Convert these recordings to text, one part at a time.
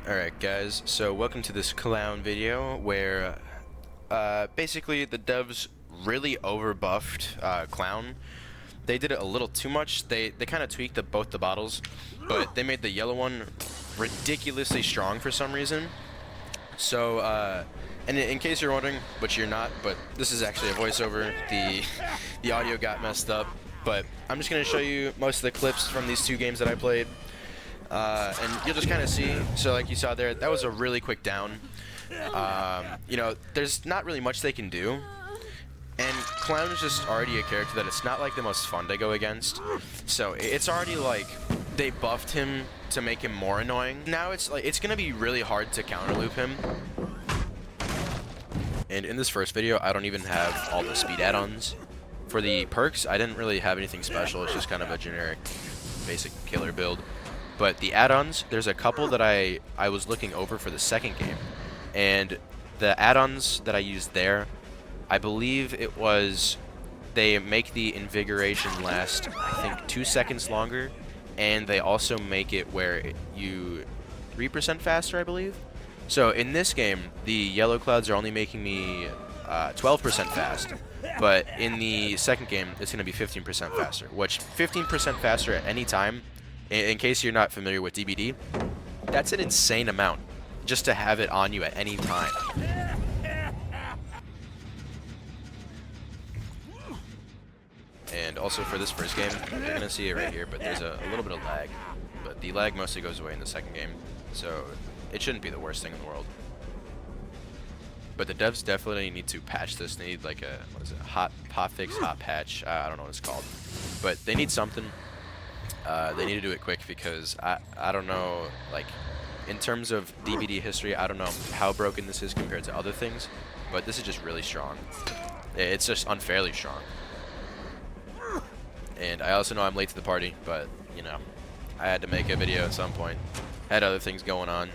Alright guys, so welcome to this clown video where basically the devs really overbuffed Clown. They did it a little too much. They kind of tweaked both the bottles, but they made the yellow one ridiculously strong for some reason. So, and in case you're wondering, which you're not, but this is actually a voiceover, the audio got messed up, but I'm just going to show you most of the clips from these two games that I played. And you'll just kind of see, so like you saw there, that was a really quick down. You know, there's not really much they can do. And Clown is just already a character that it's not like the most fun to go against. So it's already like they buffed him to make him more annoying. Now it's like it's gonna be really hard to counter loop him. And in this first video, I don't even have all the speed add-ons. For the perks, I didn't really have anything special. It's just kind of a generic, basic killer build. But the add-ons, there's a couple that I was looking over for the second game. And the add-ons that I used there, I believe it was, they make the invigoration last, I think, 2 seconds longer. And they also make it where you 3% faster, I believe. So in this game, the yellow clouds are only making me 12% fast. But in the second game, it's going to be 15% faster. Which, 15% faster at any time, in case you're not familiar with DBD, that's an insane amount just to have it on you at any time. And also for this first game, you're going to see it right here, but there's a little bit of lag. But the lag mostly goes away in the second game, so it shouldn't be the worst thing in the world. But the devs definitely need to patch this. They need like a, what is it, hot fix, hot patch, I don't know what it's called. But they need something. They need to do it quick because I don't know, like, in terms of DBD history, I don't know how broken this is compared to other things, but this is just really strong. It's just unfairly strong. And I also know I'm late to the party, but, you know, I had to make a video at some point. Had other things going on.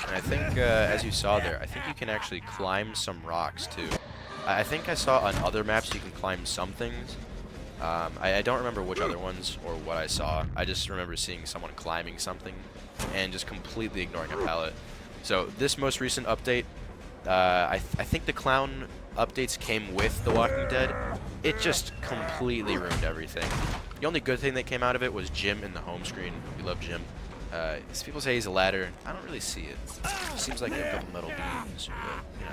And I think, as you saw there, I think you can actually climb some rocks too. I think I saw on other maps you can climb some things. I don't remember which other ones or what I saw. I just remember seeing someone climbing something and just completely ignoring a pallet. So this most recent update, I think the Clown updates came with The Walking Dead. It just completely ruined everything. The only good thing that came out of it was Jim in the home screen. We love Jim. People say he's a ladder. I don't really see it. Seems like a couple metal beams, but, you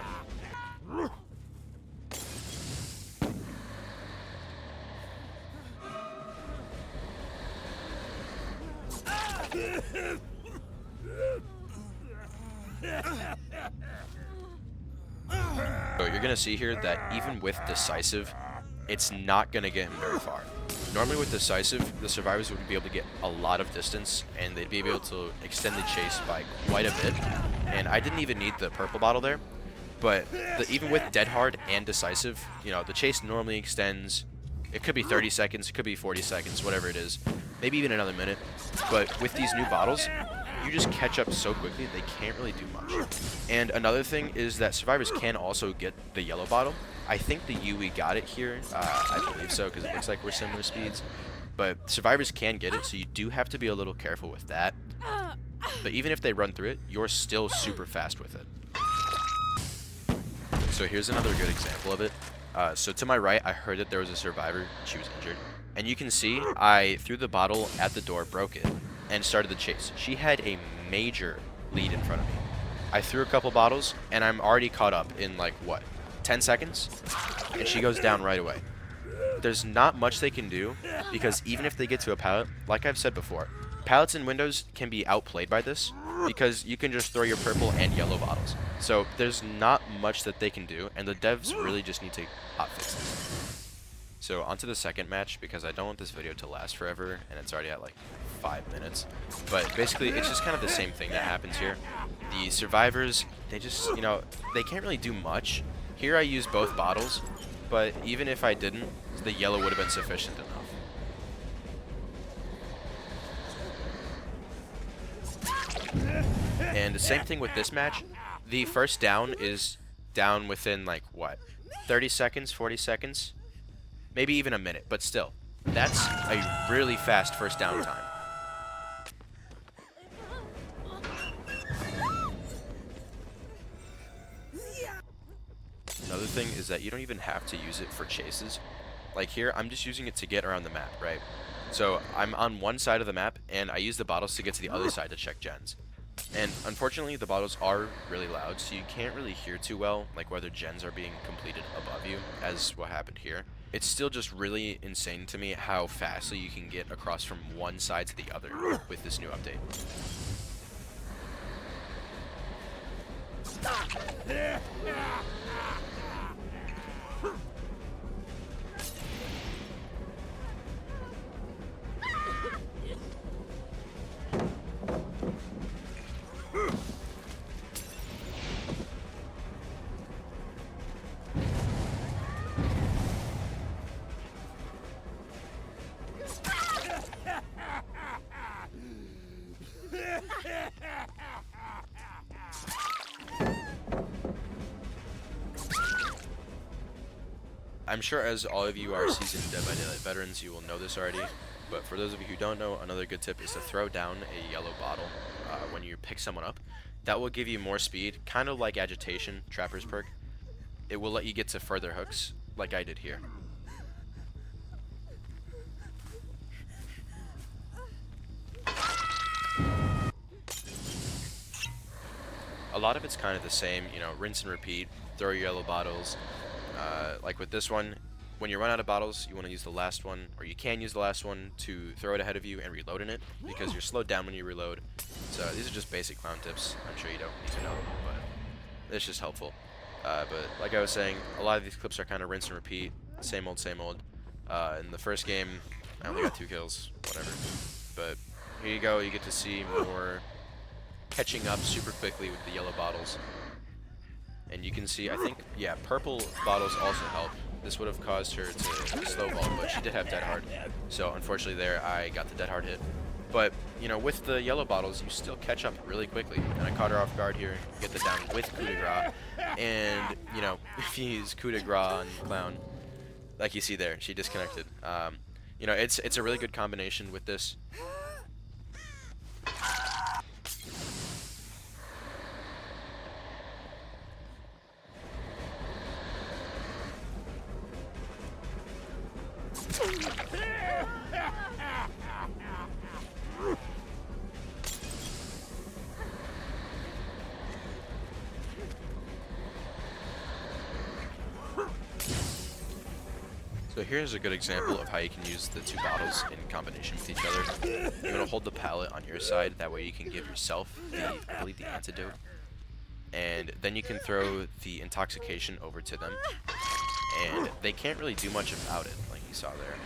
know. So you're gonna see here that even with decisive, it's not gonna get him very far. Normally with decisive, the survivors would be able to get a lot of distance and they'd be able to extend the chase by quite a bit. And I didn't even need the purple bottle there, but even with dead hard and decisive, you know, the chase normally extends. It could be 30 seconds, it could be 40 seconds, whatever it is, maybe even another minute. But with these new bottles, you just catch up so quickly, they can't really do much. And another thing is that survivors can also get the yellow bottle. I think the UE got it here, I believe so, because it looks like we're similar speeds. But survivors can get it, so you do have to be a little careful with that. But even if they run through it, you're still super fast with it. So here's another good example of it. So to my right, I heard that there was a survivor. She was injured. And you can see I threw the bottle at the door, broke it, and started the chase. She had a major lead in front of me. I threw a couple bottles, and I'm already caught up in, like, what, 10 seconds? And she goes down right away. There's not much they can do, because even if they get to a pallet, like I've said before, pallets and windows can be outplayed by this, because you can just throw your purple and yellow bottles. So there's not much that they can do, and the devs really just need to hotfix this. So onto the second match, because I don't want this video to last forever, and it's already at like 5 minutes. But basically, it's just kind of the same thing that happens here. The survivors, they just, you know, they can't really do much. Here I used both bottles, but even if I didn't, the yellow would have been sufficient enough. the same thing with this match. The first down is down within like what, 30 seconds, 40 seconds, maybe even a minute, but still, that's a really fast first down time. Another thing is that you don't even have to use it for chases. Like here, I'm just using it to get around the map, right? So I'm on one side of the map, and I use the bottles to get to the other side to check gens. And unfortunately, the bottles are really loud, so you can't really hear too well, like whether gens are being completed above you, as what happened here. It's still just really insane to me how fastly you can get across from one side to the other with this new update. I'm sure as all of you are seasoned Dead by Daylight veterans, you will know this already, but for those of you who don't know, another good tip is to throw down a yellow bottle when you pick someone up. That will give you more speed, kind of like Agitation, Trapper's perk. It will let you get to further hooks, like I did here. A lot of it's kind of the same, you know, rinse and repeat, throw your yellow bottles. Like with this one, when you run out of bottles, you want to use the last one, or you can use the last one to throw it ahead of you and reload in it, because you're slowed down when you reload. So these are just basic clown tips. I'm sure you don't need to know them, but it's just helpful. But like I was saying, a lot of these clips are kind of rinse and repeat, same old, same old. In the first game, I only got 2 kills, whatever. But here you go, you get to see more catching up super quickly with the yellow bottles. And you can see, I think, yeah, purple bottles also help. This would have caused her to slow ball, but she did have dead hard. So unfortunately there, I got the dead hard hit. But, you know, with the yellow bottles, you still catch up really quickly. And I caught her off guard here, get the down with coup de grace. And, you know, if you use coup de grace on Clown, like you see there, she disconnected. You know, it's a really good combination with this. So here's a good example of how you can use the 2 bottles in combination with each other. You're going to hold the pallet on your side, that way you can give yourself I believe the antidote. And then you can throw the intoxication over to them. And they can't really do much about it, like you saw there.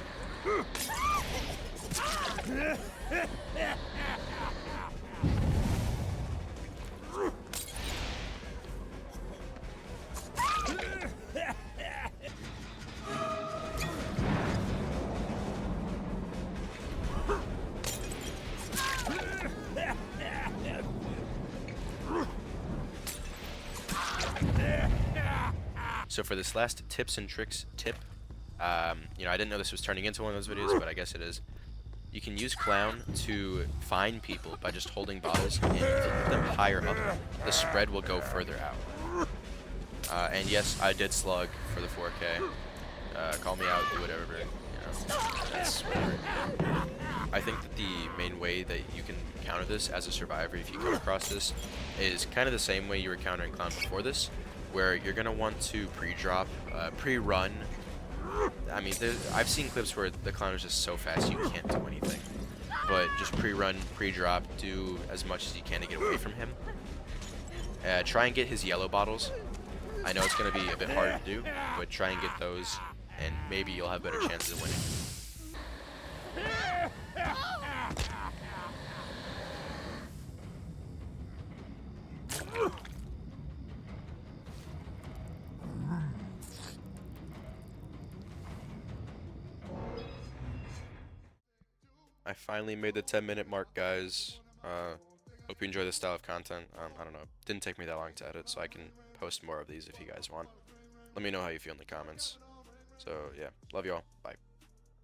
So for this last tips and tricks tip, you know, I didn't know this was turning into one of those videos, but I guess it is. You can use Clown to find people by just holding bottles, and if you put them higher up, the spread will go further out. And yes, I did slug for the 4K. Call me out, do whatever, you know, that's whatever. I think that the main way that you can counter this as a survivor, if you come across this, is kind of the same way you were countering Clown before this, where you're going to want to pre-drop, pre-run. I mean, I've seen clips where the Clown is just so fast you can't do anything. But just pre-run, pre-drop, do as much as you can to get away from him. Try and get his yellow bottles. I know it's going to be a bit harder to do, but try and get those, and maybe you'll have better chances of winning. I finally made the 10-minute mark, guys. Hope you enjoy this style of content. I don't know. Didn't take me that long to edit, so I can post more of these if you guys want. Let me know how you feel in the comments. So yeah, love you all. Bye.